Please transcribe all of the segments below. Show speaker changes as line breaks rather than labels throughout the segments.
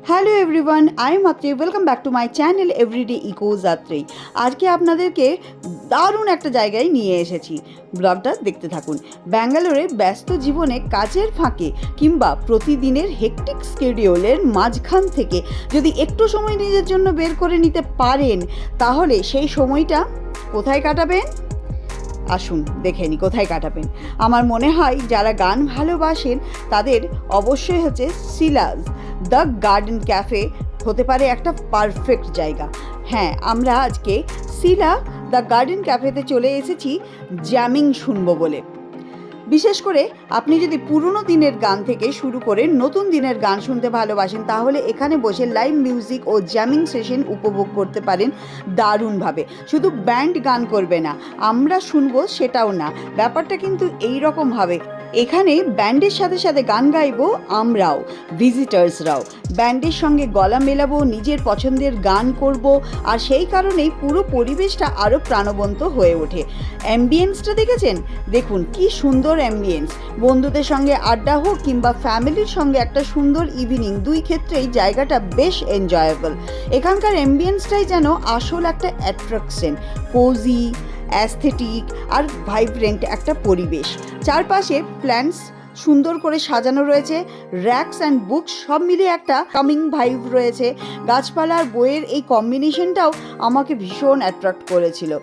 Hello everyone, I am Atri. Welcome back to my channel Everyday Eco Jatri. আজকে আপনাদেরকে দারুণ একটা জায়গায় নিয়ে এসেছি। ব্লগটা দেখতে থাকুন। ব্যাঙ্গালোরে ব্যস্ত জীবনে কাজের ফাঁকে কিংবা প্রতিদিনের হেকটিক স্কেডিউলের মাঝখান থেকে যদি একটু সময় নিজের জন্য বের করে নিতে পারেন, তাহলে সেই সময়টা কোথায় কাটাবেন? আসুন দেখে নি কোথায় কাটাবেন। আমার মনে হয় যারা গান ভালোবাসেন তাদের অবশ্যই হচ্ছে শিলাজ দ্য গার্ডেন ক্যাফে হতে পারে একটা পারফেক্ট জায়গা। হ্যাঁ, আমরা আজকে শিলা দ্য গার্ডেন ক্যাফেতে চলে এসেছি জ্যামিং শুনবো বলে। বিশেষ করে আপনি যদি পুরনো দিনের গান থেকে শুরু করে নতুন দিনের গান শুনতে ভালোবাসেন, তাহলে এখানে বসে লাইভ মিউজিক ও জ্যামিং সেশন উপভোগ করতে পারেন দারুণভাবে। শুধু ব্যান্ড গান করবে না, আমরা শুনবো সেটাও না, ব্যাপারটা কিন্তু এই রকমভাবে এখানে ব্যান্ডের সাথে সাথে গান গাইবো আমরাও, ভিজিটার্সরাও। ব্যান্ডের সঙ্গে গলা মেলাবো, নিজের পছন্দের গান করব, আর সেই কারণেই পুরো পরিবেশটা আরও প্রাণবন্ত হয়ে ওঠে। অ্যাম্বিয়েন্সটা দেখেছেন? দেখুন কি সুন্দর অ্যাম্বিয়েন্স। বন্ধুদের সঙ্গে আড্ডা হোক কিংবা ফ্যামিলির সঙ্গে একটা সুন্দর ইভিনিং, দুই ক্ষেত্রেই জায়গাটা বেশ এনজয়েবল। এখানকার অ্যাম্বিয়েন্সটাই যেন আসল একটা অ্যাট্রাকশন, কোজি, অ্যাস্থেটিক আর ভাইব্রেন্ট একটা পরিবেশ। চারপাশে প্ল্যান্টস সুন্দর করে সাজানো রয়েছে, র্যাকস অ্যান্ড বুকস সব মিলিয়ে একটা কামিং ভাইব রয়েছে। গাছপালা আর বইয়ের এই কম্বিনেশনটাও আমাকে ভীষণ অ্যাট্রাক্ট করেছিল।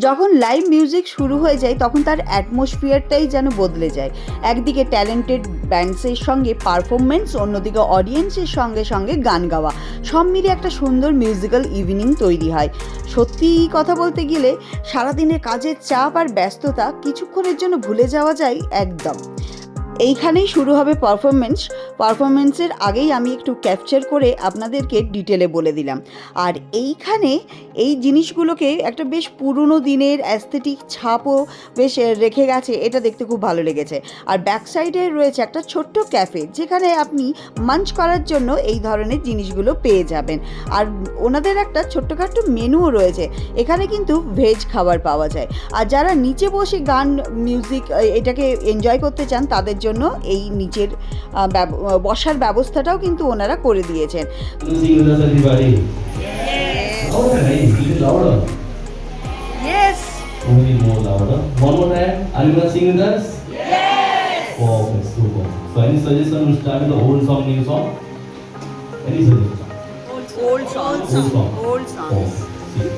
যখন লাইভ মিউজিক শুরু হয়ে যায় তখন তার অ্যাটমসফিয়ারটাই যেন বদলে যায়। একদিকে ট্যালেন্টেড ব্যান্ডসের সঙ্গে পারফরমেন্স, অন্যদিকে অডিয়েন্সের সঙ্গে সঙ্গে গান গাওয়া, সব মিলিয়ে একটা সুন্দর মিউজিক্যাল ইভিনিং তৈরি হয়। সত্যি কথা বলতে গেলে সারাদিনের কাজের চাপ আর ব্যস্ততা কিছুক্ষণের জন্য ভুলে যাওয়া যায় একদম। এইখানেই শুরু হবে পারফরমেন্সের আগেই আমি একটু ক্যাপচার করে আপনাদেরকে ডিটেলে বলে দিলাম। আর এইখানে এই জিনিসগুলোকে একটা বেশ পুরনো দিনের অ্যাস্থেটিক ছাপও বেশ রেখে গেছে, এটা দেখতে খুব ভালো লেগেছে। আর ব্যাক সাইডে রয়েছে একটা ছোট্ট ক্যাফে, যেখানে আপনি মাঞ্চ করার জন্য এই ধরনের জিনিসগুলো পেয়ে যাবেন। আর ওনাদের একটা ছোট্টখাট্ট মেনুও রয়েছে, এখানে কিন্তু ভেজ খাবার পাওয়া যায়। আর যারা নিচে বসে গান মিউজিক এটাকে এনজয় করতে চান, তাদের জন্য এই নিচের বসার ব্যবস্থাটাও কিন্তু ওনারা করে দিয়েছেন। Yes.
Only more louder. One more time. Are you gonna sing with us?
Yes.
Oh, okay, super. So any suggestion? We'll start with the old song, new song. Any suggestion?
Old song.
Old song. Oh, see.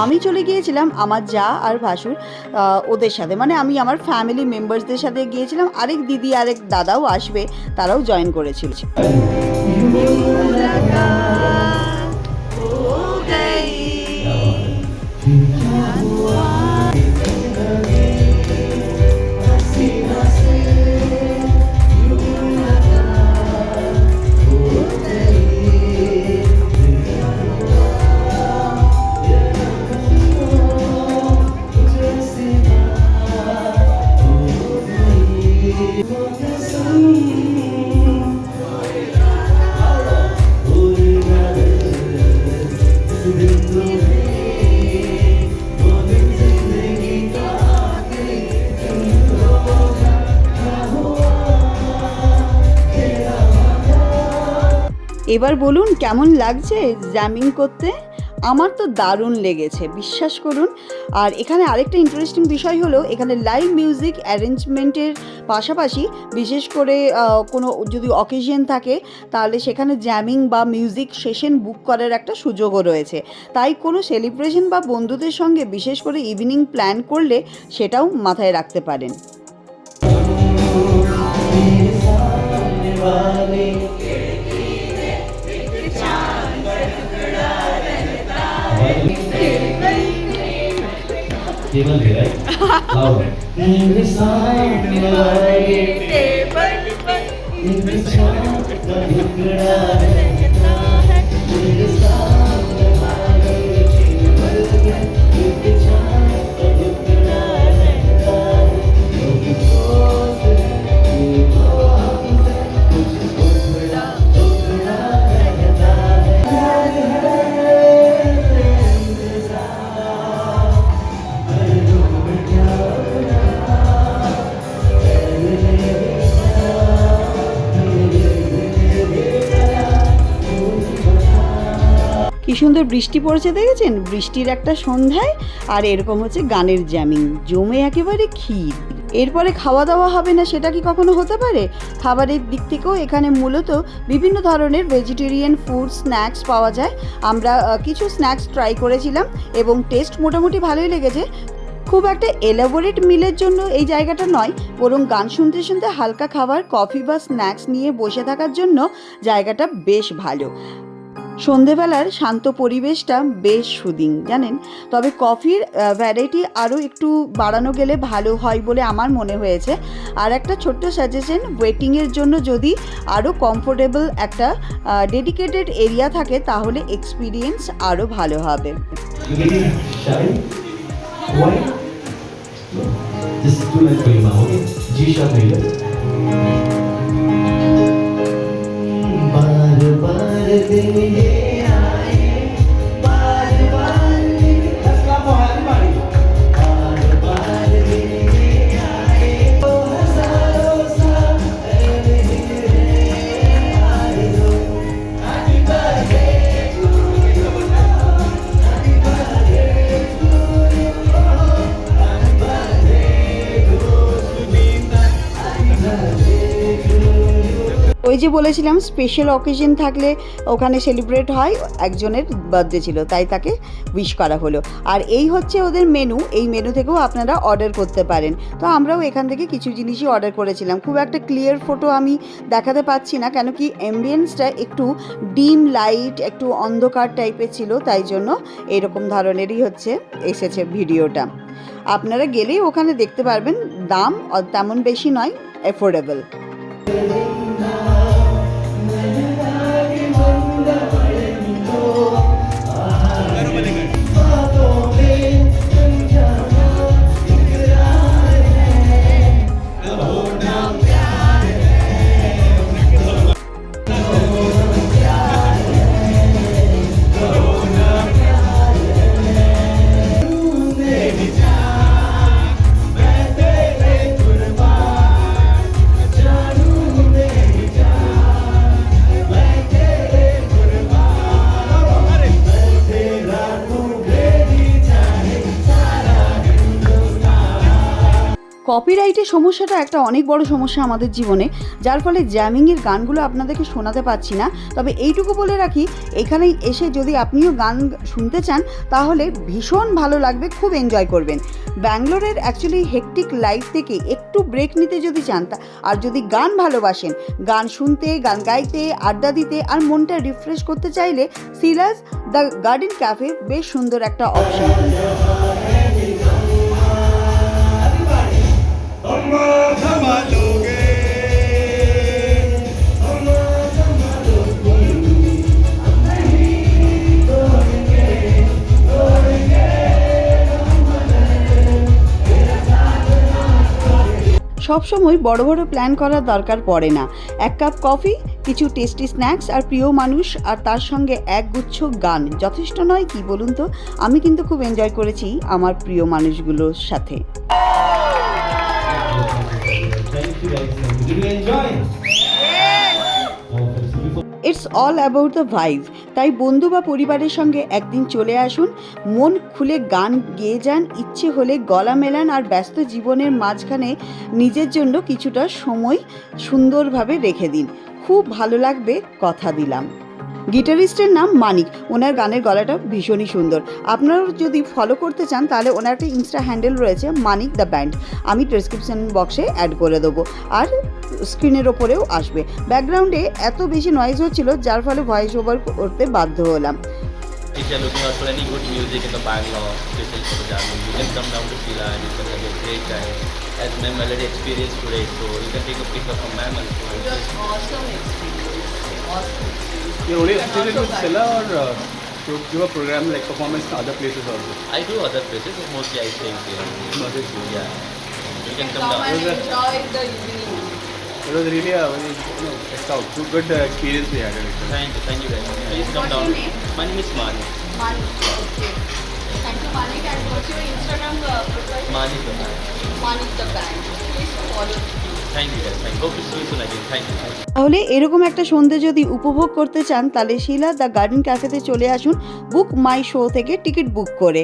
আমি চলে গিয়েছিলাম আমার যা আর ভাসুর ওদের সাথে, মানে আমি আমার ফ্যামিলি মেম্বার্সদের সাথে গিয়েছিলাম। আরেক দিদি আরেক দাদাও আসবে, তারাও জয়েন করেছিল। এবার বলুন কেমন লাগছে জ্যামিং করতে? আমার তো দারুণ লেগেছে, বিশ্বাস করুন। আর এখানে আরেকটা ইন্টারেস্টিং বিষয় হলো, এখানে লাইভ মিউজিক অ্যারেঞ্জমেন্টের পাশাপাশি বিশেষ করে কোনো যদি অকেশন থাকে, তাহলে সেখানে জ্যামিং বা মিউজিক সেশন বুক করার একটা সুযোগও রয়েছে। তাই কোনো সেলিব্রেশন বা বন্ধুদের সঙ্গে বিশেষ করে ইভিনিং প্ল্যান করলে সেটাও মাথায় রাখতে পারেন।
Table here, right? Louder.
সুন্দর বৃষ্টি পড়েছে দেখেছেন, বৃষ্টির একটা সন্ধ্যায়, আর এরকম হচ্ছে গানের জ্যামিং, জমে একেবারে ক্ষীর। এরপরে খাওয়া দাওয়া হবে না সেটা কি কখনো হতে পারে? খাবারের দিক থেকেও এখানে মূলত বিভিন্ন ধরনের ভেজিটেরিয়ান ফুড স্ন্যাক্স পাওয়া যায়। আমরা কিছু স্ন্যাক্স ট্রাই করেছিলাম এবং টেস্ট মোটামুটি ভালোই লেগেছে। খুব একটা এলাবোরেট মিলের জন্য এই জায়গাটা নয়, বরং গান শুনতে শুনতে হালকা খাবার, কফি বা স্ন্যাক্স নিয়ে বসে থাকার জন্য জায়গাটা বেশ ভালো। সন্ধেবেলার শান্ত পরিবেশটা বেশ সুদিং জানেন। তবে কফির ভ্যারাইটি আরও একটু বাড়ানো গেলে ভালো হয় বলে আমার মনে হয়েছে। আর একটা ছোট্ট সাজেশন, ওয়েটিংয়ের জন্য যদি আরও কমফোর্টেবল একটা ডেডিকেটেড এরিয়া থাকে তাহলে এক্সপিরিয়েন্স আরও ভালো হবে।
You getting shy? Why? No. Just do like Prima, okay? G sharp major. बार बार दिन ये आए, बार बार दिन बार बार दिन ये आए, तो हजारों साल पहले आए हो। Happy birthday to you, happy birthday to you, happy birthday to Sunita, happy birthday to you.
ওই যে বলেছিলাম স্পেশাল অকেশন থাকলে ওখানে সেলিব্রেট হয়, একজনের বার্থডে ছিল তাই তাকে উইশ করা হলো। আর এই হচ্ছে ওদের মেনু, এই মেনু থেকেও আপনারা অর্ডার করতে পারেন। তো আমরাও এখান থেকে কিছু জিনিসই অর্ডার করেছিলাম। খুব একটা ক্লিয়ার ফটো আমি দেখাতে পাচ্ছি না, কেন কি অ্যাম্বিয়েন্সটা একটু ডিম লাইট, একটু অন্ধকার টাইপের ছিল, তাই জন্য এরকম ধরনেরই হচ্ছে এসেছে ভিডিওটা। আপনারা গেলেই ওখানে দেখতে পারবেন, দাম তেমন বেশি নয়, অ্যাফোর্ডেবল। কপিরাইটের সমস্যাটা একটা অনেক বড় সমস্যা আমাদের জীবনে, যার ফলে জ্যামিংয়ের গানগুলো আপনাদেরকে শোনাতে পারছি না। তবে এইটুকু বলে রাখি, এখানে এসে যদি আপনিও গান শুনতে চান তাহলে ভীষণ ভালো লাগবে, খুব এনজয় করবেন। ব্যাঙ্গালোরের অ্যাকচুয়ালি হেকটিক লাইফ থেকে একটু ব্রেক নিতে যদি চান, আর যদি গান ভালোবাসেন, গান শুনতে, গান গাইতে, আড্ডা দিতে আর মনটা রিফ্রেশ করতে চাইলে সিলাস দ্য গার্ডেন ক্যাফে বেশ সুন্দর একটা অপশন। সবসময় বড় বড় প্ল্যান করার দরকার পড়ে না। এক কাপ কফি, কিছু টেস্টি স্ন্যাক্স আর প্রিয় মানুষ, আর তার সঙ্গে একগুচ্ছ গান যথেষ্ট নয় কি বলুন তো? আমি কিন্তু খুব এনজয় করেছি আমার প্রিয় মানুষগুলোর সাথে। It's all about the vibe. তাই বন্ধু বা পরিবারের সঙ্গে একদিন চলে আসুন, মন খুলে গান গেয়ে যান, ইচ্ছে হলে গলা মেলান, আর ব্যস্ত জীবনের মাঝখানে নিজের জন্য কিছুটা সময় সুন্দরভাবে রেখে দিন। খুব ভালো লাগবে, কথা দিলাম। গিটারিস্টের নাম মানিক, ওনার গানের গলাটা ভীষণই সুন্দর। আপনারা যদি ফলো করতে চান তাহলে ওনার একটা ইনস্টা হ্যান্ডেল রয়েছে, মানিক দ্য ব্যান্ড, আমি ডেসক্রিপশন বক্সে অ্যাড করে দেবো, আর স্ক্রিনের ওপরেও আসবে। ব্যাকগ্রাউন্ডে এত বেশি নয়েজ হচ্ছিল যার ফলে ভয়েস ওভার করতে বাধ্য হলাম।
If you are looking out for any good music in the Bangalore, especially for the jamming, you can come down to Fila and you can have a great time. As my melody experience today, so you can take a picture from my melody.
It was awesome experience. Awesome.
You're only affiliated with Silla, or do a program like performance in other places also?
I do other places, but mostly I stay here. Yeah. You can come
Come
down.
and enjoy the evening.
It was really a very good experience we had.
Thank you guys. Please come
What's
down.
your name?
My name is Mani.
Manik. Okay. Thank you, Manik. And what's your Instagram profile?
Mani the man.
Manik the band. Please follow.
Thank you guys. Hope to see you soon again. Thank you.
তাহলে এরকম একটা সন্ধে যদি উপভোগ করতে চান তাহলে শিলা the garden ক্যাফেতে চলে আসুন বুক মাই শো থেকে টিকিট বুক করে।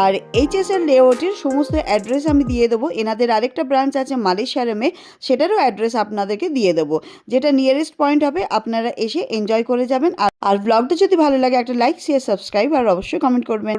আর এইচএসএল লেআউটের সমস্ত অ্যাড্রেস আমি দিয়ে দেবো। এনাদের আরেকটা ব্রাঞ্চ আছে মালয়েশিয়ামে, সেটারও অ্যাড্রেস আপনাদেরকে দিয়ে দেবো, যেটা নিয়ারেস্ট পয়েন্ট হবে। আপনারা এসে এনজয় করে যাবেন। আর ব্লগটা যদি ভালো লাগে একটা লাইক, শেয়ার, সাবস্ক্রাইব আর অবশ্যই কমেন্ট করবেন।